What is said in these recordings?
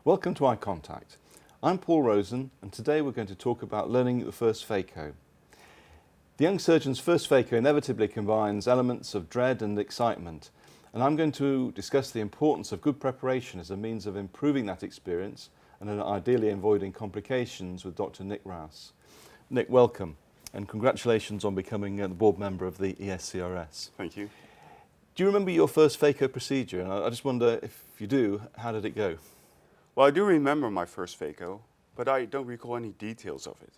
Welcome to Eye Contact. I'm Paull Rosen, and today we're going to talk about learning the first phaco. The young surgeon's first phaco inevitably combines elements of dread and excitement, and I'm going to discuss the importance of good preparation as a means of improving that experience and ideally avoiding complications with Dr. Nic Reus. Nic, welcome, and congratulations on becoming the board member of the ESCRS. Thank you. Do you remember your first phaco procedure? And I just wonder, if you do, how did it go? Well, I do remember my first phaco, but I don't recall any details of it.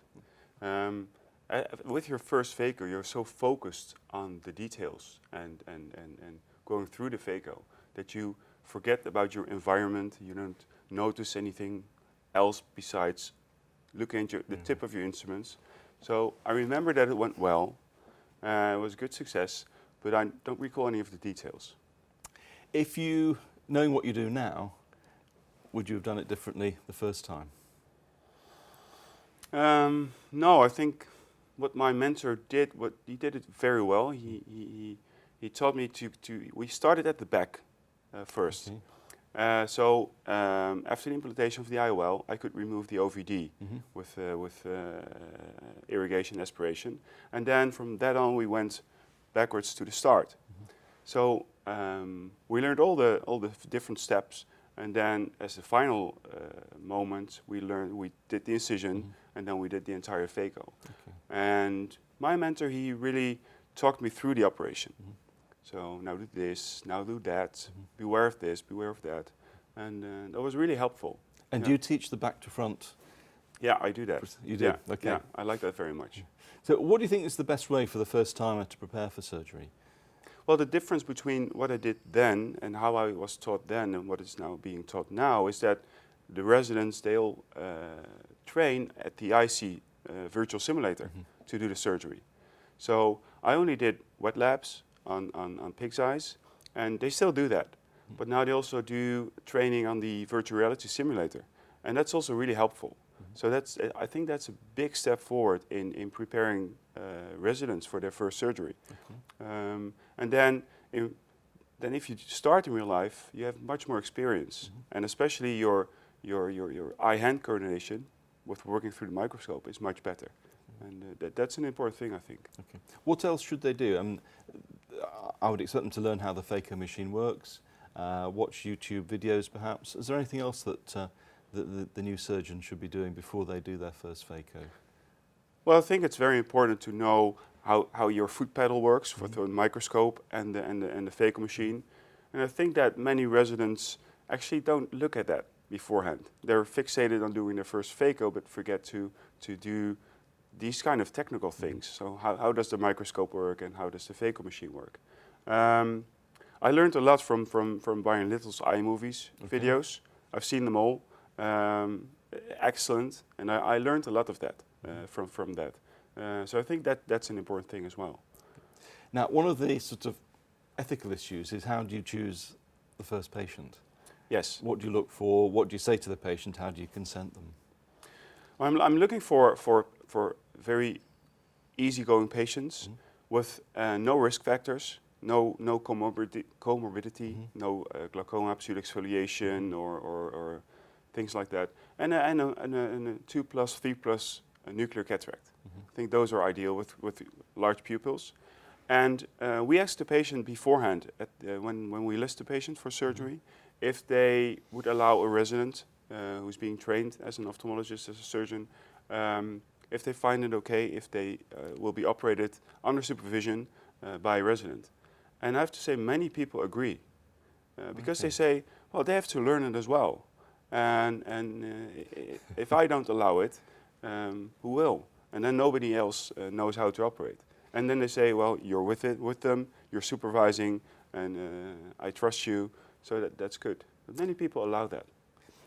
With your first phaco, you're so focused on the details and going through the phaco that you forget about your environment. You don't notice anything else besides looking at the tip of your instruments. So I remember that it went well. It was a good success, but I don't recall any of the details. If you, knowing what you do now, would you have done it differently the first time? No, I think what my mentor did, he did it very well. He taught me we started at the back first. Okay. So after the implantation of the IOL, I could remove the OVD with irrigation aspiration. And then from that on, we went backwards to the start. So we learned all the different steps. And then as the final moment, we did the incision, and then we did the entire phaco. Okay. And my mentor, he really talked me through the operation. So now do this, now do that, beware of this, beware of that. And that was really helpful. And do you teach the back to front? Yeah, I do that. You do? Yeah, okay. Yeah, I like that very much. So what do you think is the best way for the first timer to prepare for surgery? Well, the difference between what I did then and how I was taught then and what is now being taught now is that the residents, they'll train at the IC virtual simulator to do the surgery. So I only did wet labs on pig's eyes, and they still do that. But now they also do training on the virtual reality simulator, and that's also really helpful. So I think that's a big step forward in preparing residents for their first surgery. And then if you start in real life, you have much more experience, and especially your eye-hand coordination with working through the microscope is much better. And that's an important thing, I think. Okay. What else should they do? I would expect them to learn how the phaco machine works, watch YouTube videos perhaps. Is there anything else that the new surgeon should be doing before they do their first phaco? Well, I think it's very important to know how your foot pedal works with the microscope and the phaco machine. And I think that many residents actually don't look at that beforehand. They're fixated on doing their first phaco, but forget to do these kind of technical things. So how does the microscope work and how does the phaco machine work? I learned a lot from Brian Little's iMovies videos. I've seen them all. Excellent, and I learned a lot of that from that. So I think that's an important thing as well. Now, one of the sort of ethical issues is how do you choose the first patient? Yes. What do you look for? What do you say to the patient? How do you consent them? I'm looking for very easygoing patients with no risk factors, no comorbidity, no glaucoma, pseudoexfoliation, or things like that, and a 2+, 3+ nuclear cataract. I think those are ideal with large pupils. And we asked the patient beforehand, when we list the patient for surgery, if they would allow a resident who's being trained as an ophthalmologist, as a surgeon, if they find it okay, if they will be operated under supervision by a resident. And I have to say, many people agree, because they say, well, they have to learn it as well. And if I don't allow it, who will? And then nobody else knows how to operate. And then they say, well, you're with them, you're supervising, and I trust you, so that's good. But many people allow that.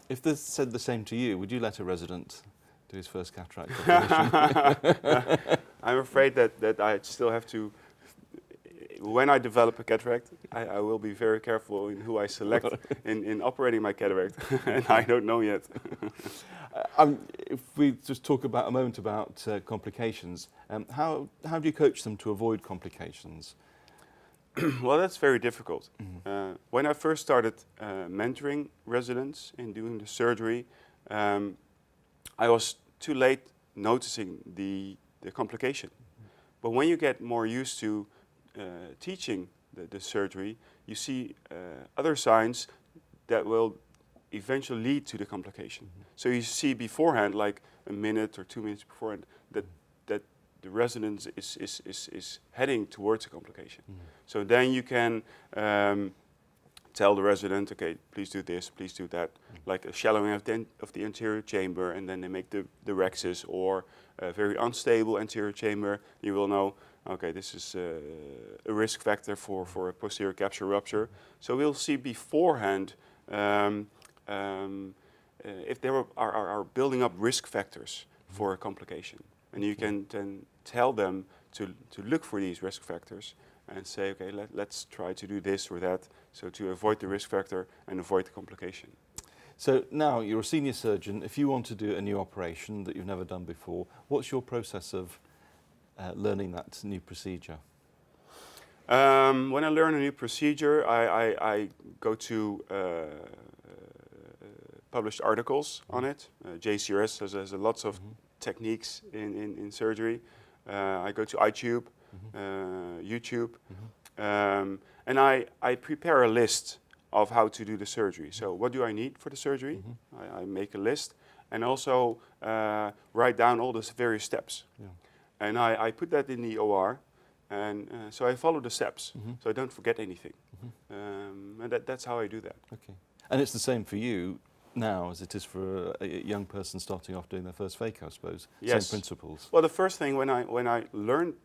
If this said the same to you, would you let a resident do his first cataract operation? I'm afraid that I still have to, when I develop a cataract, I will be very careful in who I select in operating my cataract, and I don't know yet. If we just talk about a moment about complications, how do you coach them to avoid complications? Well, that's very difficult. When I first started mentoring residents in doing the surgery, I was too late noticing the complication. But when you get more used to teaching the surgery, you see other signs that will eventually lead to the complication. So you see beforehand, like a minute or 2 minutes beforehand, that the resident is heading towards a complication. So then you can tell the resident, okay, please do this, please do that, like a shallowing of the anterior chamber, and then they make the rhexis, or a very unstable anterior chamber. You will know, okay, this is a risk factor for a posterior capsule rupture. So we'll see beforehand if there are building up risk factors for a complication. And you can then tell them to look for these risk factors and say, okay, let's try to do this or that, so to avoid the risk factor and avoid the complication. So now you're a senior surgeon. If you want to do a new operation that you've never done before, what's your process of learning that new procedure? When I learn a new procedure, I go to published articles on it. JCRS has lots of techniques in surgery. I go to iTube, YouTube, and I prepare a list of how to do the surgery. So what do I need for the surgery? I make a list, and also write down all the various steps. Yeah. And I put that in the OR, and so I follow the steps, so I don't forget anything. And that's how I do that. Okay. And it's the same for you now as it is for a young person starting off doing their first phaco, I suppose. Yes. Same principles. Well, the first thing when I learned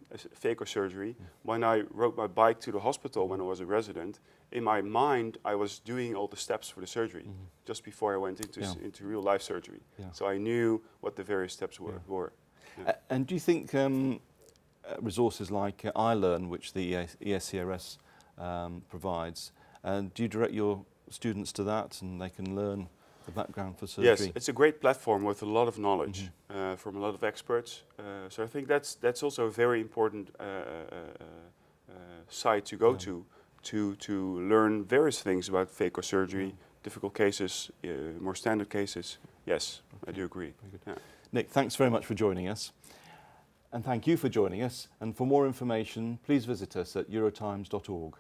phaco surgery, when I rode my bike to the hospital when I was a resident, in my mind I was doing all the steps for the surgery just before I went into real life surgery. Yeah. So I knew what the various steps were. Yeah. And do you think resources like iLearn, which the ESCRS provides, do you direct your students to that and they can learn the background for surgery? Yes, it's a great platform with a lot of knowledge from a lot of experts. So I think that's also a very important site to go to learn various things about phaco surgery, difficult cases, more standard cases. Yes, I do agree. Yeah. Nic, thanks very much for joining us. And thank you for joining us. And for more information, please visit us at eurotimes.org.